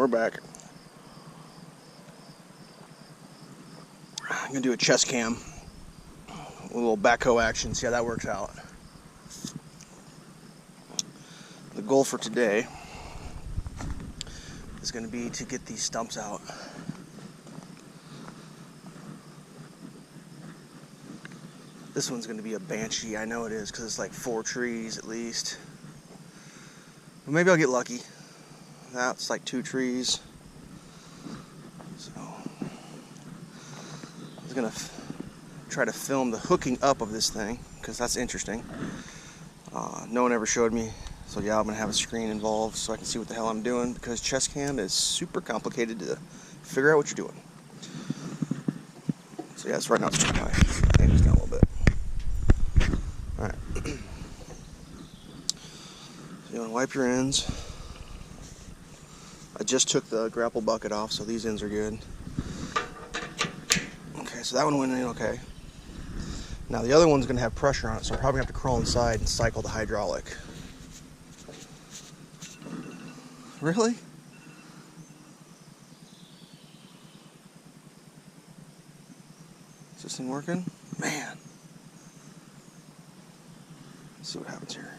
we're back. I'm gonna do a chest cam, a little backhoe action, see how that works out. The goal for today is gonna be to get these stumps out. This one's gonna be a banshee, I know it is, because it's like 4 trees at least. But maybe I'll get lucky. That's like 2 trees. So I was gonna try to film the hooking up of this thing, because that's interesting. No one ever showed me, so yeah, I'm gonna have a screen involved so I can see what the hell I'm doing, because chest cam is super complicated to figure out what you're doing. So yeah, right now it's too high. Maybe it's down a little bit. Alright. So you want to wipe your ends. I just took the grapple bucket off, so these ends are good. Okay, so that one went in okay. Now the other one's going to have pressure on it, so I'll probably have to crawl inside and cycle the hydraulic. Really? Is this thing working? Man. Let's see what happens here.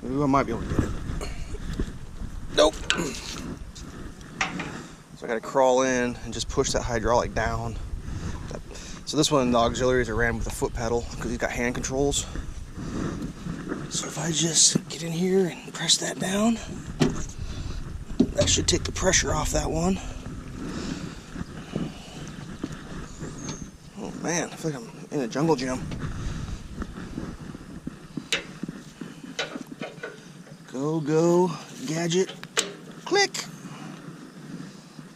Maybe I might be able to get it. Nope. So I gotta crawl in and just push that hydraulic down. So this one, the auxiliaries are ran with a foot pedal because he's got hand controls. So if I just get in here and press that down, that should take the pressure off that one. Oh man, I feel like I'm in a jungle gym. Go, go, gadget, click.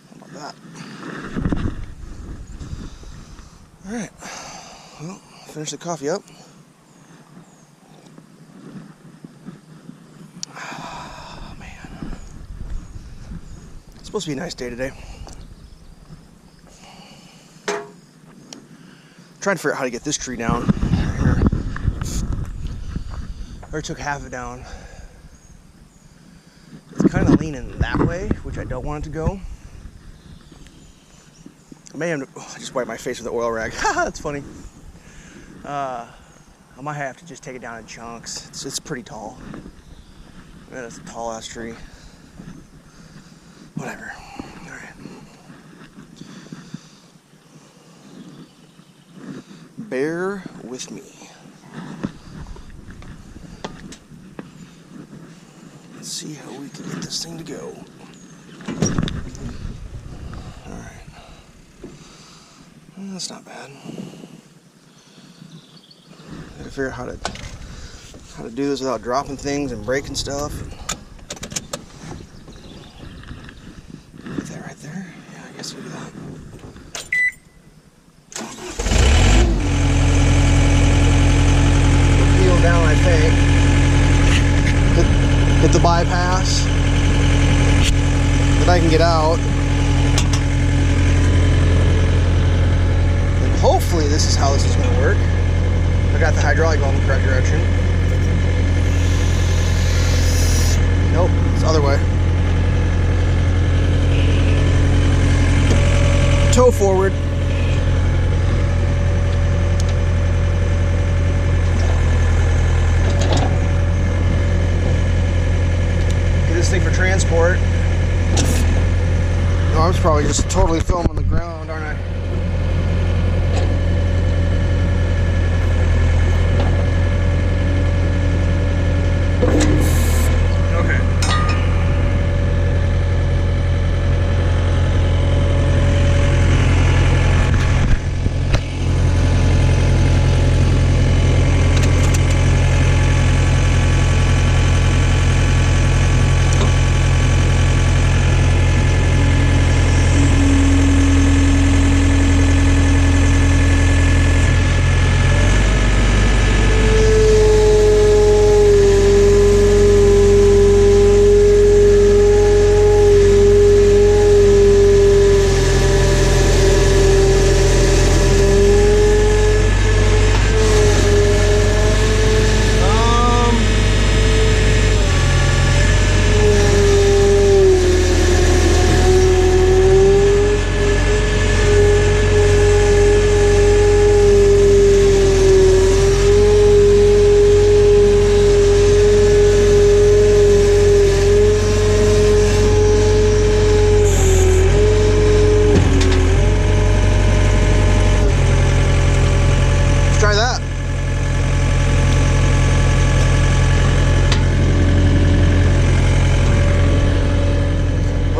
How about that? Alright, well, finish the coffee up. Oh, man. It's supposed to be a nice day today. Trying to figure out how to get this tree down. Here. I already took half of it down. It's kind of leaning that way, which I don't want it to go. I may have to, I just wiped my face with the oil rag. That's funny. I might have to just take it down in chunks. It's pretty tall. Man, it's a tall ass tree. Whatever. All right. Bear with me. Let's see how we can get this thing to go. Alright. That's not bad. Gotta figure out how to do this without dropping things and breaking stuff. Get that right there. Yeah, I guess we'll do that. Peel down, I think. Hit the bypass. Then I can get out. And hopefully this is how this is going to work. I got the hydraulic going in the correct direction. Nope, it's the other way. Toe forward. Get this thing for transport. No, I was probably just totally filming the ground, aren't I?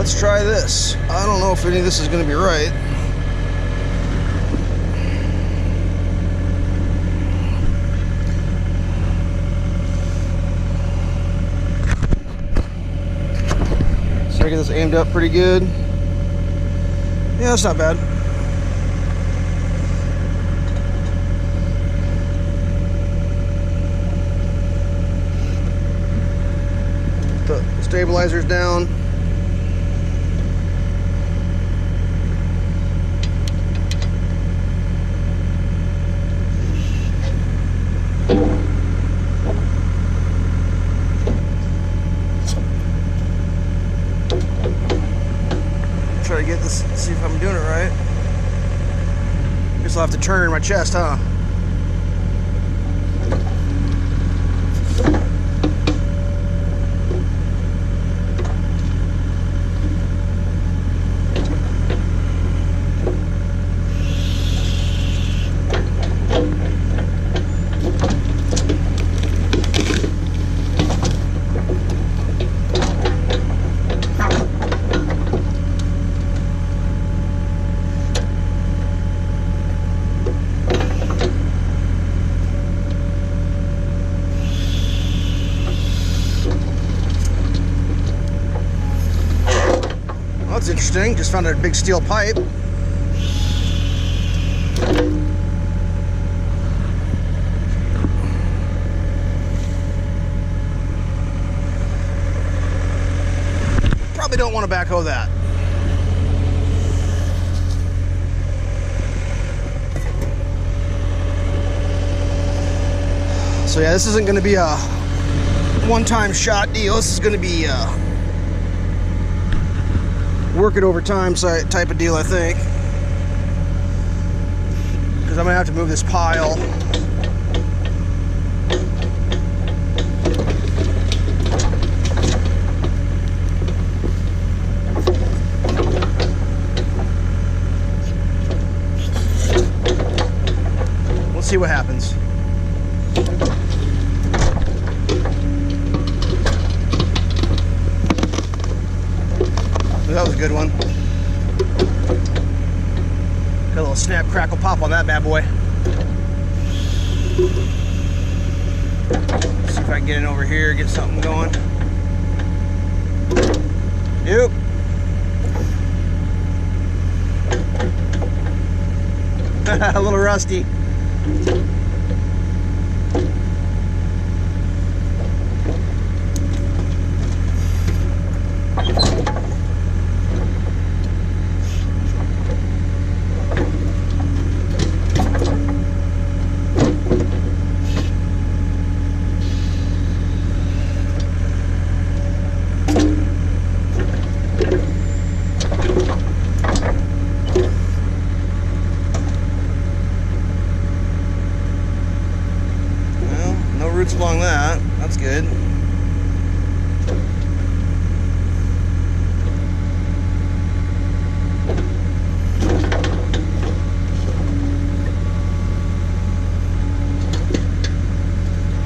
Let's try this. I don't know if any of this is going to be right. So I get this aimed up pretty good. Yeah, that's not bad. Put the stabilizers down. Try to get this, see if I'm doing it right. Guess I'll have to turn my chest, huh? That's interesting. Just found a big steel pipe. Probably don't want to backhoe that. So yeah, this isn't going to be a one-time shot deal. This is going to be work it over time type of deal, I think, because I'm gonna have to move this pile. We'll see what happens. That was a good one. Got a little snap, crackle, pop on that bad boy. See if I can get in over here, get something going. Yep. A little rusty. Roots along that. That's good.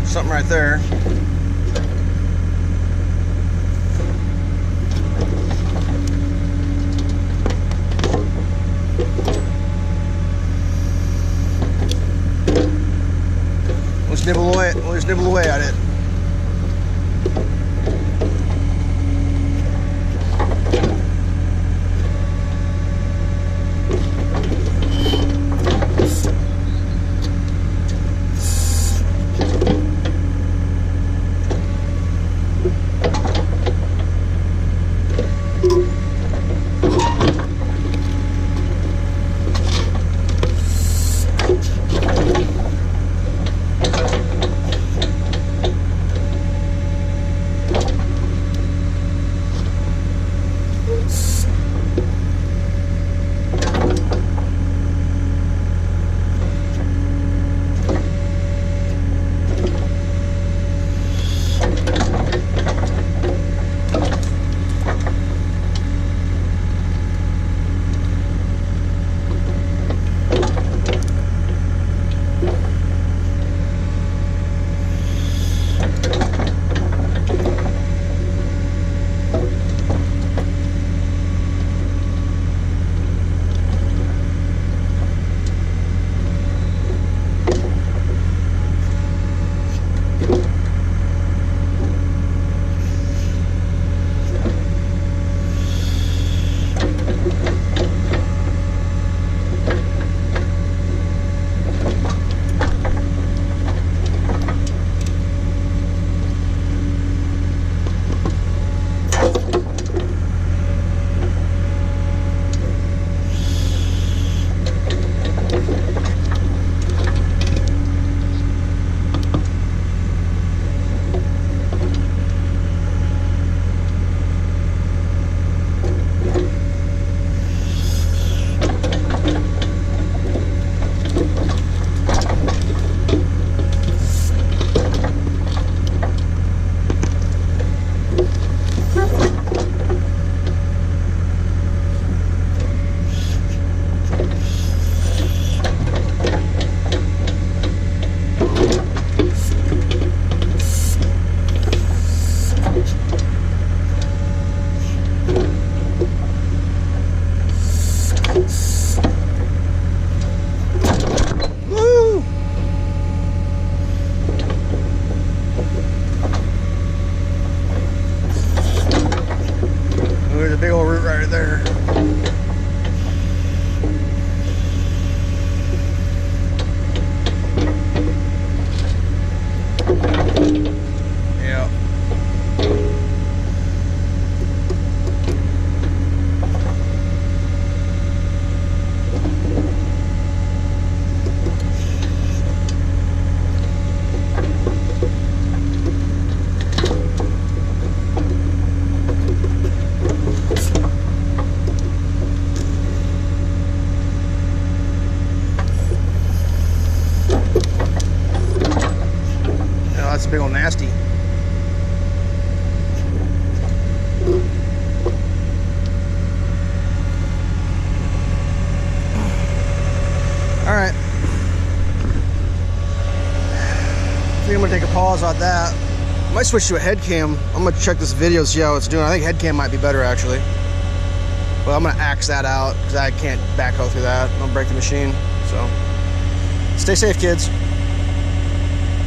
Something right there. We'll just nibble away at it. that's a big old nasty. Alright. I think I'm gonna take a pause on that. I might switch to a head cam. I'm gonna check this video, see how it's doing. I think head cam might be better actually. But I'm gonna axe that out because I can't backhoe through that. I'll break the machine. So stay safe, kids.